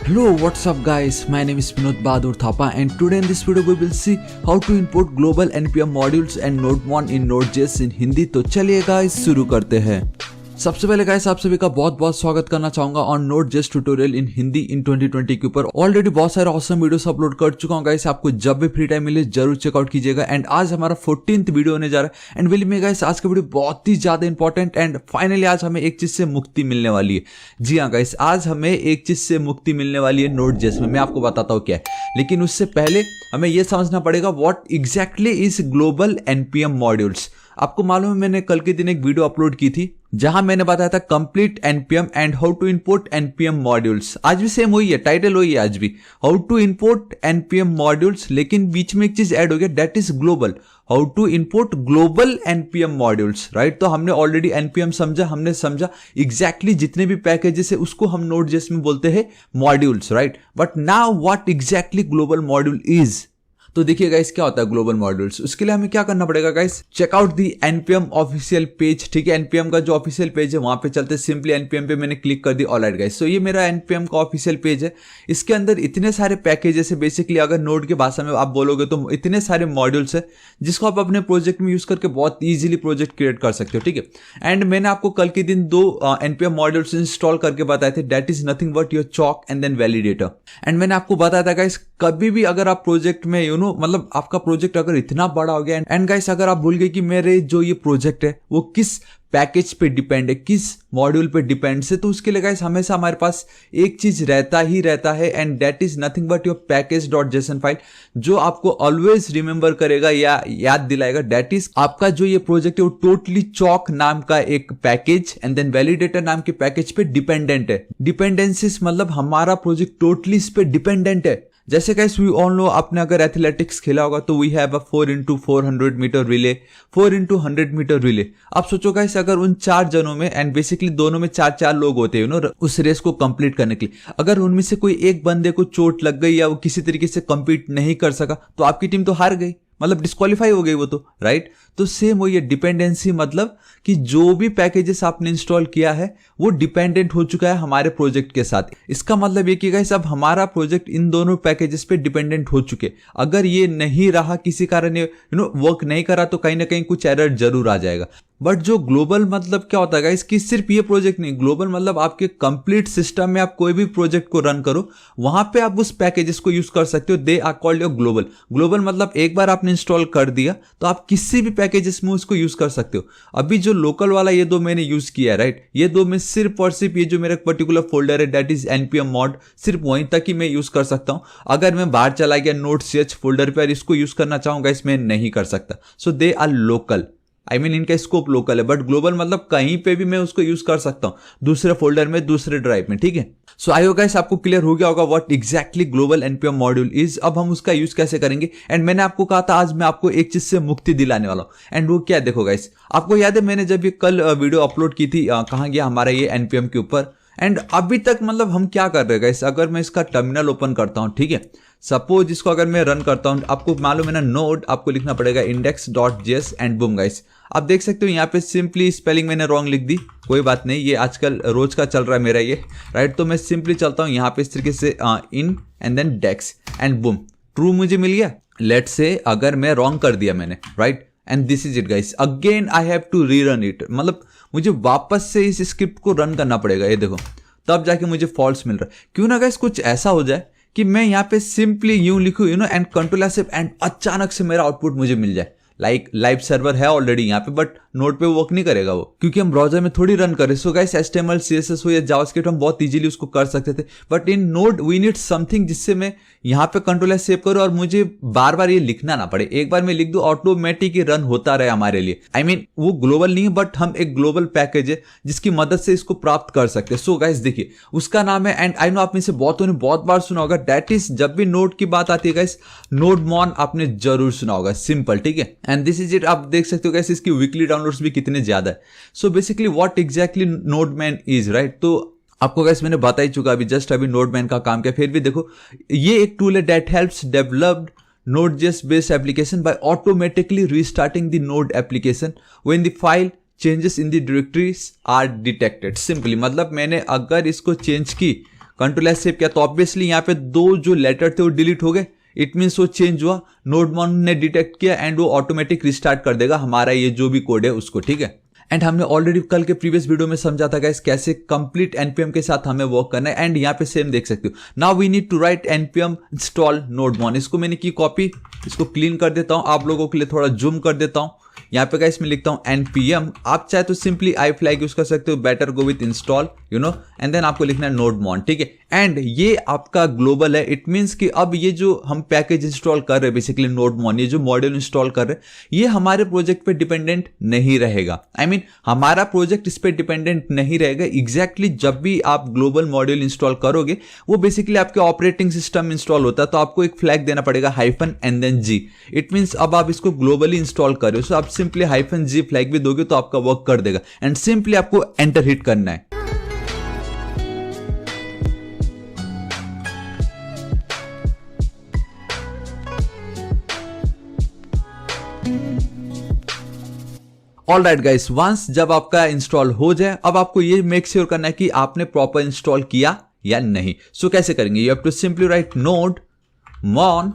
Hello, what's up guys? My name is Vinod Bahadur Thapa and today in this video we will see how to import global NPM modules and Node1 in Node.js in Hindi. तो चलिए guys शुरू करते हैं। सबसे पहले guys आप सभी का बहुत बहुत स्वागत करना चाहूंगा on Node.js tutorial in Hindi in 2020 के ऊपर। ऑलरेडी बहुत सारे ऑसम वीडियोस अपलोड कर चुका हूं गाइस, आपको जब भी फ्री टाइम मिले जरूर चेकआउट कीजिएगा। एंड आज हमारा 14th वीडियो होने जा रहा है एंड बिलीव मी गाइस आज का वीडियो बहुत ही ज्यादा इंपॉर्टेंट एंड फाइनली आज हमें एक चीज से मुक्ति मिलने वाली है। जी हाँ गाइस, आज हमें एक चीज से मुक्ति मिलने वाली है Node.js में। मैं आपको बताता हूँ क्या है, लेकिन उससे पहले हमें यह समझना पड़ेगा what exactly is global NPM modules. आपको मालूम है मैंने कल के दिन एक वीडियो अपलोड की थी जहां मैंने बताया था complete NPM and how to import NPM modules. आज भी सेम वही है, टाइटल वही है आज भी, how to import NPM modules, लेकिन बीच में एक चीज ऐड हो गया that is global, how to import global NPM modules. Right, तो हमने ऑलरेडी एनपीएम समझा, हमने समझा एग्जैक्टली जितने भी पैकेजेस है उसको हम Node.js में बोलते हैं modules. Right, but now what exactly global module is. तो देखिए गाइस क्या होता है ग्लोबल मॉड्यूल्स। उसके लिए हमें क्या करना पड़ेगा गाइस, चेकआउट दी एनपीएम ऑफिशियल पेज। ठीक है, एनपीएम का जो ऑफिशियल पेज है वहां पे चलते, सिंपली एनपीएम पे मैंने क्लिक कर दी। ऑलराइट गाइस, तो ये मेरा एनपीएम का ऑफिशियल पेज है। इसके अंदर इतने सारे पैकेजेस है, बेसिकली अगर नोड की भाषा में आप बोलोगे तो इतने सारे मॉड्यूल्स है जिसको आप अपने प्रोजेक्ट में यूज करके बहुत ईजिली प्रोजेक्ट क्रिएट कर सकते हो। ठीक है, एंड मैंने आपको कल के दिन दो एनपीएम मॉड्यूल्स इंस्टॉल करके बताए थे, that is nothing but your chalk and then validator. And मैंने आपको बताया था गाइस कभी भी अगर आप प्रोजेक्ट में मतलब आपका प्रोजेक्ट अगर इतना बड़ा हो गया एंड गाइस अगर आप भूल गए कि मेरे जो ये प्रोजेक्ट है वो किस पैकेज पे डिपेंड है, किस मॉड्यूल पे डिपेंड है, तो उसके लिए गाइस हमेशा हमारे पास एक चीज रहता ही रहता है and that is nothing but your package dot JSON file, जो आपको ऑलवेज रिमेंबर करेगा या याद दिलाएगा। दैट इज आपका जो ये प्रोजेक्ट है वो टोटली चॉक नाम का एक पैकेज एंड देन वैलिडेटर नाम के पैकेज पे डिपेंडेंट है। डिपेंडेंसीज मतलब हमारा प्रोजेक्ट टोटली इस पे डिपेंडेंट है। जैसे गाइस वी ऑल नो, आपने अगर एथलेटिक्स खेला होगा तो we have a 4x400 metre relay, 4x100 metre relay. आप सोचो गाइस अगर उन 4 जनों में एंड बेसिकली दोनों में 4 लोग होते हैं उस रेस को कंप्लीट करने के लिए, अगर उनमें से कोई एक बंदे को चोट लग गई या वो किसी तरीके से कंप्लीट नहीं कर सका तो आपकी टीम तो हार गई, मतलब डिस्क्वालीफाई हो गई वो तो। राइट, तो सेम वही है डिपेंडेंसी, मतलब कि जो भी पैकेजेस आपने इंस्टॉल किया है वो डिपेंडेंट हो चुका है हमारे प्रोजेक्ट के साथ। इसका मतलब ये कि गाइस अब हमारा प्रोजेक्ट इन दोनों पैकेजेस पे डिपेंडेंट हो चुके। अगर ये नहीं रहा, किसी कारण वर्क नहीं करा तो कहीं ना कहीं कुछ एरर जरूर आ जाएगा। बट जो ग्लोबल मतलब क्या होता है गाइस कि सिर्फ ये प्रोजेक्ट नहीं, ग्लोबल मतलब आपके कंप्लीट सिस्टम में आप कोई भी प्रोजेक्ट को रन करो वहां पे आप उस पैकेजेस को यूज कर सकते हो। They are called your global. Global मतलब एक बार आपने इंस्टॉल कर दिया तो आप किसी भी पैकेजेस में उसको यूज कर सकते हो। अभी जो लोकल वाला ये दो मैंने यूज किया है, राइट, ये दो में सिर्फ और सिर्फ ये जो मेरा पर्टिकुलर फोल्डर है दैट इज npm mod, सिर्फ वहीं तक ही मैं यूज कर सकता हूं। अगर मैं बाहर चला गया Node.ch फोल्डर पे और इसको यूज करना चाहूंगा इसमें नहीं कर सकता। So they are local, I mean इनका स्कोप लोकल है, बट ग्लोबल मतलब कहीं पे भी मैं उसको यूज कर सकता हूं, दूसरे फोल्डर में, दूसरे ड्राइव में। ठीक है, सो आई होप गाइस आपको क्लियर हो गया होगा what exactly global NPM module is. अब हम उसका यूज कैसे करेंगे, एंड मैंने आपको कहा था आज मैं आपको एक चीज से मुक्ति दिलाने वाला हूं, एंड वो क्या देखो गाइस, आपको याद है मैंने जब ये कल वीडियो अपलोड की थी, कहां गया हमारा ये एनपीएम के ऊपर, एंड अभी तक मतलब हम क्या कर रहे हैं गाइस, अगर मैं इसका टर्मिनल ओपन करता हूं, ठीक है, सपोज इसको अगर मैं रन करता हूं, आपको मालूम है ना नोड, आपको लिखना पड़ेगा index.js एंड बूम गाइस। आप देख सकते हो यहाँ पे सिंपली स्पेलिंग मैंने रॉन्ग लिख दी, कोई बात नहीं, ये आजकल रोज का चल रहा है मेरा ये। राइट, तो मैं सिंपली चलता हूँ यहाँ पे इस तरीके से in and then dex and boom, true मुझे मिल गया। लेट्स से अगर मैं रॉन्ग कर दिया मैंने, right, and this is it guys, again I have to rerun it, मतलब मुझे वापस से इस स्क्रिप्ट को रन करना पड़ेगा, ये देखो, तब जाके मुझे फॉल्स मिल रहा है। क्यों ना गाइस कुछ ऐसा हो जाए कि मैं यहाँ पे सिंपली यूं लिखूं एंड कंट्रोल एफ एंड अचानक से मेरा आउटपुट मुझे मिल जाए। लाइक लाइव सर्वर है ऑलरेडी यहाँ पे, बट नोड पे वर्क नहीं करेगा वो, क्योंकि हम ब्राउजर में थोड़ी रन करें। सो गाइस HTML CSS हो या जावास्क्रिप्ट हम बहुत इजीली उसको कर सकते थे, but in node we need something जिससे मैं यहाँ पे कंट्रोल एस सेव करूँ और मुझे बार बार ये लिखना ना पड़े, एक बार मैं लिख दूं ऑटोमेटिक ही रन होता रहे हमारे लिए। आई मीन वो ग्लोबल नहीं है बट हम एक ग्लोबल पैकेज है जिसकी मदद से इसको प्राप्त कर सकते हैं। सो गाइस देखिए उसका नाम है, एंड आई नो आप में से बहुतों ने बहुत बार सुना होगा, दैट इज जब भी नोड की बात आती है गाइस Node.mon आपने जरूर सुना होगा, सिंपल। ठीक है, एंड दिस इज इट। आप देख सकते हो गाइस इसकी वीकली डाउनलोड्स भी कितने ज्यादा है। So basically what exactly Node.man is, right, तो आपको गाइस मैंने बता ही चुका अभी जस्ट अभी Node.man का काम किया। फिर भी देखो ये एक टूल है that helps developed Node.js based application by automatically restarting the Node application when the file changes in the directories are detected। Simply मतलब मैंने अगर इसको चेंज की कंट्रोल एस सेव किया तो ऑब्वियसली यहाँ पे 2 जो लेटर थे वो डिलीट हो गए। इट मीन्स वो चेंज हुआ, नोडमॉन ने डिटेक्ट किया एंड वो ऑटोमेटिक रिस्टार्ट कर देगा हमारा ये जो भी कोड है उसको, ठीक है। एंड हमने ऑलरेडी कल के प्रीवियस वीडियो में समझा था गाइस कैसे कंप्लीट एनपीएम के साथ हमें वर्क करना है। एंड यहाँ पे सेम देख सकते हो, now we need to write NPM install nodemon. इसको मैंने की कॉपी, इसको क्लीन कर देता हूँ, आप लोगों के लिए थोड़ा जूम कर देता हूँ। यहाँ पे गाइस मैं लिखता हूँ npm, आप चाहे तो सिंपली आई फ्लैग यूज कर सकते हो, better go with install you know, and then आपको लिखना है नोडमॉन, ठीक है। एंड ये आपका ग्लोबल है, इट मीन्स कि अब ये जो हम पैकेज इंस्टॉल कर रहे हैं बेसिकली नोडमॉन, ये जो मॉड्यूल इंस्टॉल कर रहे हैं, ये हमारे प्रोजेक्ट पे डिपेंडेंट नहीं रहेगा। आई मीन हमारा प्रोजेक्ट इस पे डिपेंडेंट नहीं रहेगा। एग्जैक्टली जब भी आप ग्लोबल मॉड्यूल इंस्टॉल करोगे वो बेसिकली आपके ऑपरेटिंग सिस्टम इंस्टॉल होता है, तो आपको एक फ्लैग देना पड़ेगा hyphen and then G. It means अब आप इसको ग्लोबली इंस्टॉल कर रहे हो, सो आप सिंपली हाइफन जी फ्लैग भी दोगे तो आपका वर्क कर देगा। एंड सिंपली आपको एंटर हिट करना है। ऑलराइट गाइस, वंस जब आपका इंस्टॉल हो जाए, अब आपको ये मेक श्योर करना है कि आपने प्रॉपर इंस्टॉल किया या नहीं। सो कैसे करेंगे, you have to simply write nodemon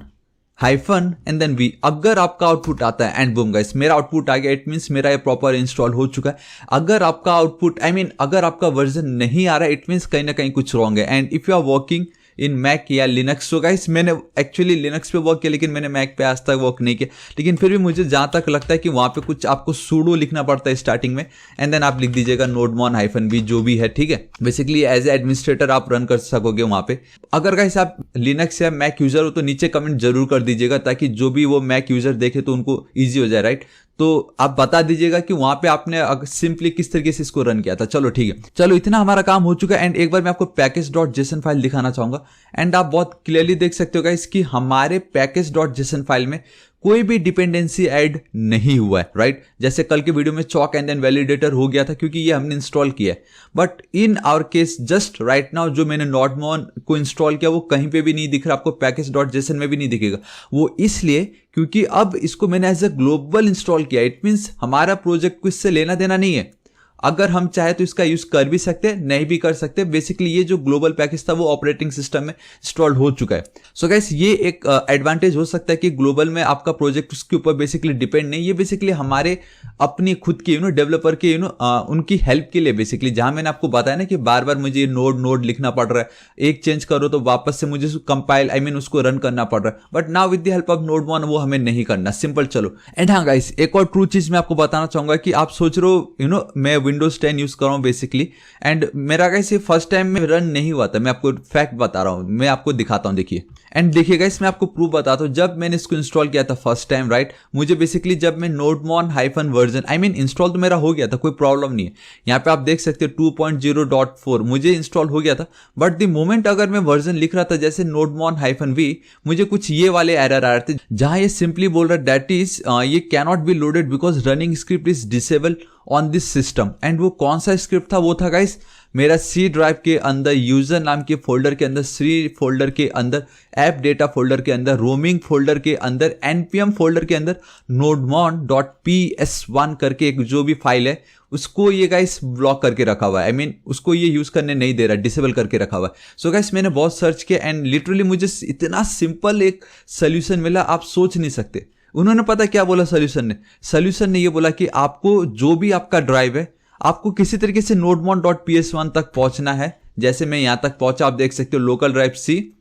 hyphen and then we. अगर आपका आउटपुट आता है एंड बूम गाइस मेरा आउटपुट आ गया, इट मीन्स मेरा ये प्रॉपर इंस्टॉल हो चुका है। अगर आपका आउटपुट अगर आपका वर्जन नहीं आ रहा है, इट मीन्स कहीं ना कहीं कुछ रॉन्ग है। And if you are working in Mac या लिनक्स, सो गाइस मैंने एक्चुअली लिनक्स पे वर्क किया लेकिन मैंने मैक पे आज तक वर्क नहीं किया, लेकिन फिर भी मुझे जहां तक लगता है कि वहां पे कुछ आपको सूडो लिखना पड़ता है स्टार्टिंग में, एंड देन आप लिख दीजिएगा नोडमॉन हाइफन बी जो भी है, ठीक है। बेसिकली एज ए एडमिनिस्ट्रेटर आप रन कर सकोगे वहां पे। अगर गाइस आप लिनक्स या मैक यूजर हो तो नीचे कमेंट जरूर कर दीजिएगा ताकि जो भी वो मैक यूजर देखे तो उनको ईजी हो जाए, राइट। तो आप बता दीजिएगा कि वहां पे आपने सिंपली किस तरीके से इसको रन किया था। चलो ठीक है, चलो इतना हमारा काम हो चुका है। एंड एक बार मैं आपको पैकेज.json फाइल दिखाना चाहूंगा। एंड आप बहुत क्लियरली देख सकते हो गाइस कि हमारे पैकेज.json फाइल में कोई भी डिपेंडेंसी ऐड नहीं हुआ है, राइट। जैसे कल के वीडियो में चॉक एंड देन वैलिडेटर हो गया था क्योंकि ये हमने इंस्टॉल किया है, but in our case just right now जो मैंने नोडमॉन को इंस्टॉल किया वो कहीं पे भी नहीं दिख रहा, आपको पैकेज.json में भी नहीं दिखेगा। वो इसलिए क्योंकि अब इसको मैंने एज ए ग्लोबल इंस्टॉल किया। इट मीन्स हमारा प्रोजेक्ट को इससे लेना देना नहीं है। अगर हम चाहे तो इसका यूज कर भी सकते हैं, नहीं भी कर सकते। बेसिकली ये जो ग्लोबल पैकेज था वो ऑपरेटिंग सिस्टम में इंस्टॉल्ड हो चुका है। सो गाइस ये एक एडवांटेज हो सकता है कि ग्लोबल में आपका प्रोजेक्ट उसके ऊपर बेसिकली डिपेंड नहीं। ये बेसिकली हमारे अपनी खुद के डेवलपर के उनकी हेल्प के लिए बेसिकली, जहां मैंने आपको बताया ना कि बार बार मुझे नोड लिखना पड़ रहा है, एक चेंज करो तो वापस से मुझे कंपाइल उसको रन करना पड़ रहा है। But now with the help of nodemon वो हमें नहीं करना, सिंपल। चलो एंड हाँ गाइस एक और ट्रू चीज मैं आपको बताना चाहूंगा कि आप सोच रहे हो मैं विंडोज 10 यूज कर रहा हूं बेसिकली, एंड मेरा गाइस ये फर्स्ट टाइम में रन नहीं हुआ था। मैं आपको फैक्ट बता रहा हूं, मैं आपको दिखाता हूं, देखिए। एंड देखिए गाइस मैं आपको प्रूफ बताता हूं। जब मैंने इसको इंस्टॉल किया था फर्स्ट टाइम, राइट, मुझे बेसिकली जब मैं नोडमॉन हाइफन वर्जन इंस्टॉल तो मेरा हो गया था, कोई प्रॉब्लम नहीं है। यहाँ पे आप देख सकते हो 2.0.4 मुझे इंस्टॉल हो गया था। बट द मोमेंट अगर मैं वर्जन लिख रहा था जैसे नोडमॉन हाइफन वी, मुझे कुछ ये वाले एरर आ रहे थे जहां ये सिंपली बोल रहा है दैट इज ये cannot be loaded because running script is disable on this system. And वो कौन सा स्क्रिप्ट था, वो था गाइस मेरा सी ड्राइव के अंदर यूजर नाम के फोल्डर के अंदर, सी फोल्डर के अंदर, ऐप डेटा फोल्डर के अंदर, रोमिंग फोल्डर के अंदर, npm फोल्डर के अंदर nodemon.ps1 करके एक जो भी फाइल है उसको ये गाइस ब्लॉक करके रखा हुआ है। उसको ये यूज करने नहीं दे रहा, डिसेबल करके रखा हुआ है। सो गाइस मैंने बहुत सर्च किया एंड लिटरली मुझे इतना सिंपल एक सोल्यूशन मिला, आप सोच नहीं सकते। उन्होंने पता क्या बोला सोल्यूशन ने ये बोला कि आपको जो भी आपका ड्राइव है आपको किसी तरीके से nodemon.ps1 तक पहुंचना है। जैसे मैं यहां तक पहुंचा, आप देख सकते हो लोकल ड्राइव सी,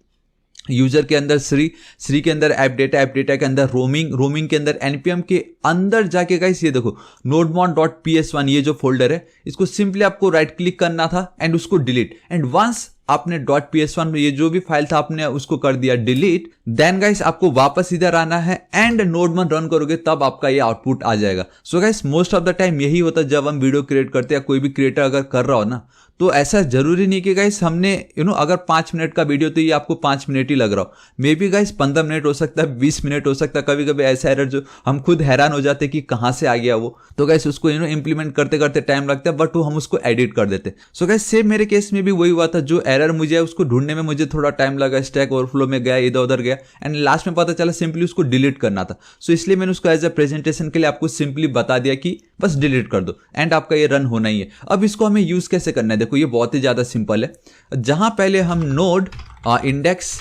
यूजर के अंदर श्री के अंदर ऐप डेटा के अंदर रोमिंग के अंदर npm के अंदर जाके गाइस ये देखो nodemon.ps1 ये जो फोल्डर है इसको सिंपली आपको राइट क्लिक करना था एंड उसको डिलीट। एंड वंस आपने .ps1 में ये जो भी फाइल था आपने उसको कर दिया डिलीट, देन गाइस आपको वापस इधर आना है एंड नोडमॉन रन करोगे तब आपका ये आउटपुट आ जाएगा। So guys most of the time यही होता है जब हम वीडियो क्रिएट करते हैं या कोई भी क्रिएटर अगर कर रहा हो ना, तो ऐसा जरूरी नहीं कि गाइस हमने अगर 5 मिनट का वीडियो तो ये आपको 5 मिनट ही लग रहा हो, मे बी गाइस 15 मिनट हो सकता है, 20 मिनट हो सकता है। कभी कभी ऐसा एरर जो हम खुद हैरान हो जाते कि कहां से आ गया वो, तो गाइस उसको इंप्लीमेंट करते करते टाइम लगता है, बट वो हम उसको एडिट कर देते। सो गाइस सेम मेरे केस में भी वही हुआ था, जो एरर मुझे उसको ढूंढने में मुझे थोड़ा टाइम लगा, स्टैक ओवरफ्लो में गया, इधर उधर गया एंड लास्ट में पता चला सिंपली उसको डिलीट करना था। सो इसलिए मैंने उसको एज ए प्रेजेंटेशन के लिए आपको सिंपली बता दिया कि बस डिलीट कर दो एंड आपका ये रन होना ही है। अब इसको हमें यूज कैसे करना है, देखो देखो ये बहुत ही ज़्यादा सिंपल है। जहाँ पहले हम नोड इंडेक्स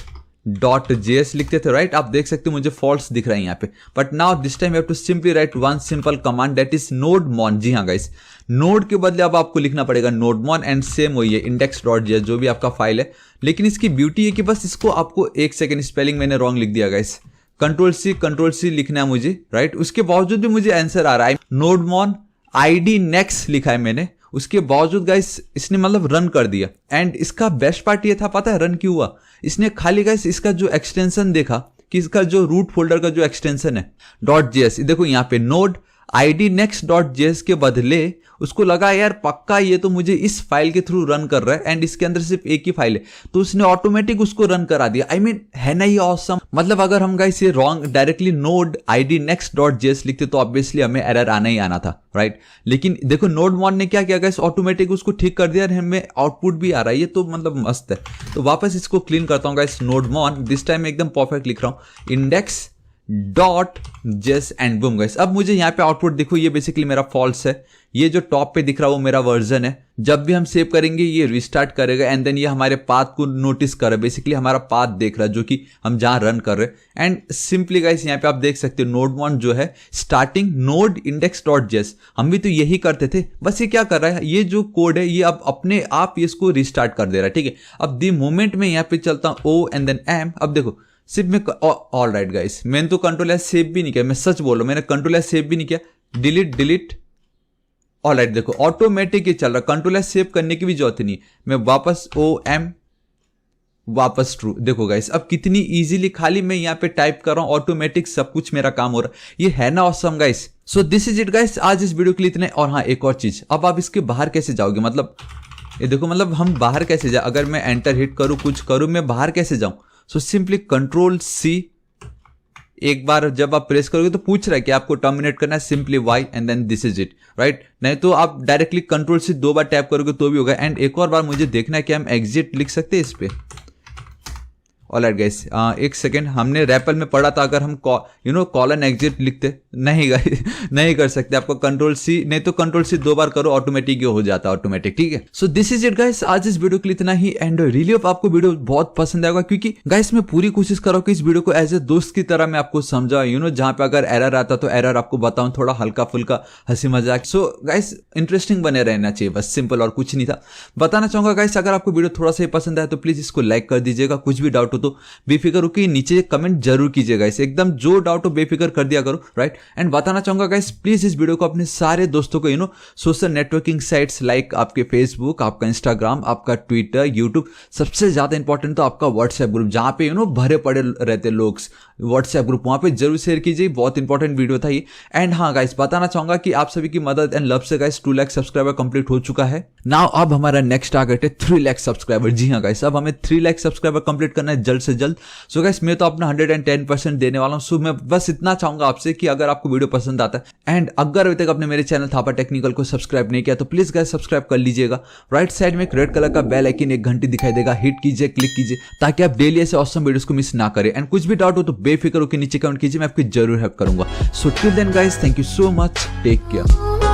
डॉट जेएस लिखते थे, राइट, आप देख सकते हो मुझे फॉल्स दिख रहा है यहाँ पे, but now this time you have to simply write one simple command that is nodemon. जी हाँ गाइस, नोड के बदले अब आपको लिखना पड़ेगा नोडमॉन एंड सेम वही है इंडेक्स डॉट जेएस जो भी आपका फाइल है। लेकिन इसकी ब्यूटी है कि बस इसको आपको एक सेकेंड, स्पेलिंग मैंने रॉन्ग लिख दिया गाइस, कंट्रोल सी लिखना है मुझे, राइट। उसके बावजूद भी मुझे आंसर आ रहा है नोडमॉन ID नेक्स्ट लिखा है मैंने, उसके बावजूद गाइस इसने मतलब रन कर दिया। एंड इसका बेस्ट पार्ट ये था, पता है रन क्यों हुआ? इसने खाली गाइस इसका जो एक्सटेंशन देखा कि इसका जो रूट फोल्डर का जो एक्सटेंशन है .js, देखो यहाँ पे नोड ID नेक्स्ट .js के बदले उसको लगा यार पक्का ये तो मुझे इस फाइल के थ्रू रन कर रहा है एंड इसके अंदर सिर्फ एक ही फाइल है, तो उसने ऑटोमेटिक उसको रन करा दिया। आई मीन है ना ये ऑसम? मतलब अगर हम गाइस ये wrong directly node ID next .js लिखते तो ऑब्वियसली हमें एरर आना ही आना था, राइट। लेकिन देखो नोडमॉन ने क्या किया गाइस, ऑटोमेटिक उसको ठीक कर दिया और हमें आउटपुट भी आ रहा है, ये तो मतलब मस्त है। तो वापस इसको क्लीन करता हूँ गाइस, नोडमॉन दिस टाइम एकदम परफेक्ट लिख रहा हूँ इंडेक्स डॉट जेस एंड बूम गाइस। अब मुझे यहाँ पे आउटपुट देखो, ये बेसिकली मेरा फॉल्स है, ये जो टॉप पे दिख रहा है वो मेरा वर्जन है। जब भी हम सेव करेंगे ये रिस्टार्ट करेगा एंड देन ये हमारे पाथ को नोटिस कर रहा है, बेसिकली हमारा पाथ देख रहा है जो कि हम जहां रन कर रहे हैं। एंड सिंपली गाइस यहाँ पे आप देख सकते हो नोडमॉन जो है स्टार्टिंग नोड इंडेक्स डॉट जेस, हम भी तो यही करते थे, बस ये क्या कर रहा है, ये जो कोड है ये अब अपने आप ये इसको रिस्टार्ट कर दे रहा है, ठीक है। अब दी मोमेंट में यहाँ पे चलता हूँ O एंड देन M, अब देखो सिर्फ मैं ऑल राइट गाइस, मैंने तो कंट्रोल एस सेव भी नहीं किया, मैं सच बोल रहा हूँ, मैंने कंट्रोल एस सेव भी नहीं किया, डिलीट ऑल राइट, देखो ऑटोमेटिक ये चल रहा, कंट्रोल एस सेव करने की भी जरूरत नहीं, मैं वापस OM वापस ट्रू, देखो गाइस अब कितनी इजीली खाली मैं यहाँ पे टाइप कर रहा हूँ, ऑटोमेटिक सब कुछ मेरा काम हो रहा है। ये है ना awesome guys? So this is it guys, आज इस वीडियो के लिए इतने। और हाँ एक और चीज, अब आप इसके बाहर कैसे जाओगे, मतलब ये देखो, मतलब हम बाहर कैसे जाए, अगर मैं एंटर हिट करूँ कुछ करूँ, मैं बाहर कैसे जाऊं? सो सिंपली कंट्रोल C, एक बार जब आप प्रेस करोगे तो पूछ रहा है कि आपको टर्मिनेट करना है, simply Y and then this is it, right. नहीं तो आप डायरेक्टली कंट्रोल C 2 बार टैप करोगे तो भी होगा। एंड एक और बार मुझे देखना है कि हम एग्जिट लिख सकते हैं इस पे। ऑलराइट गाइस, एक सेकेंड, हमने रैपल में पढ़ा था अगर हम कॉलन एग्जिट लिखते, नहीं गाइस नहीं कर सकते, आपको कंट्रोल C, नहीं तो कंट्रोल C 2 बार करो, ऑटोमेटिक हो जाता है ऑटोमेटिक, ठीक है। So this is it guys, आज इस वीडियो के लिए इतना ही। एंड रियली होप आपको वीडियो बहुत पसंद आएगा, क्योंकि गाइस मैं पूरी कोशिश कर रहा हूँ कि इस वीडियो को एज ए दोस्त की तरह मैं आपको समझा, जहां पे अगर एरर आता तो एरर आपको बताऊं, थोड़ा हल्का फुल्का हंसी मजाक। सो गाइस इंटरेस्टिंग बने रहना चाहिए, बस सिंपल, और कुछ नहीं था। बताना चाहूंगा गाइस, अगर आपको वीडियो थोड़ा सा ही पसंद आया तो प्लीज इसको लाइक कर दीजिएगा, कुछ भी डाउट हो तो बेफिक्र होकर नीचे कमेंट जरूर कीजिएगा, इसे एकदम जो डाउट हो बेफिक्र कर दिया करो, राइट। एंड बताना चाहूंगा गाइस प्लीज इस वीडियो को अपने सारे दोस्तों को सोशल नेटवर्किंग साइट्स लाइक आपके फेसबुक, आपका इंस्टाग्राम, आपका ट्विटर, यूट्यूब, सबसे ज्यादा इंपॉर्टेंट तो आपका व्हाट्सएप ग्रुप, जहां पे भरे पड़े रहते लोग, व्हाट्सएप ग्रुप, वहां पे जरूर शेयर कीजिए, बहुत इंपॉर्टेंट वीडियो था ये। एंड हाँ गाइस बताना चाहूंगा कि आप सभी की मदद एंड लव से गाइस 2 लाख सब्सक्राइबर कंप्लीट हो चुका है। नाउ अब हमारा नेक्स्ट टारगेट है 3 लाख सब्सक्राइबर। जी हाँ गाइस, अब हमें 3 लाख सब्सक्राइबर कंप्लीट करना है जल्द से जल्द। सो गाइस मैं तो अपना 110% देने वाला हूं। सो मैं बस इतना चाहूंगा आपसे कि अगर आपको वीडियो पसंद आता है एंड अगर अभी तक आपने मेरे चैनल थापा टेक्निकल को सब्सक्राइब नहीं किया तो प्लीज गाइस सब्सक्राइब कर लीजिएगा। राइट साइड में एक रेड कलर का बेल आइकन, एक घंटी दिखाई देगा, हिट कीजिए, क्लिक कीजिए, ताकि आप डेली ऐसे ऑसम वीडियोस को मिस ना करें। एंड कुछ भी डाउट हो तो बेफिक्र होकर नीचे कमेंट कीजिए, मैं आपकी जरूर हेल्प करूंगा। So till then guys, thank you so much, take care.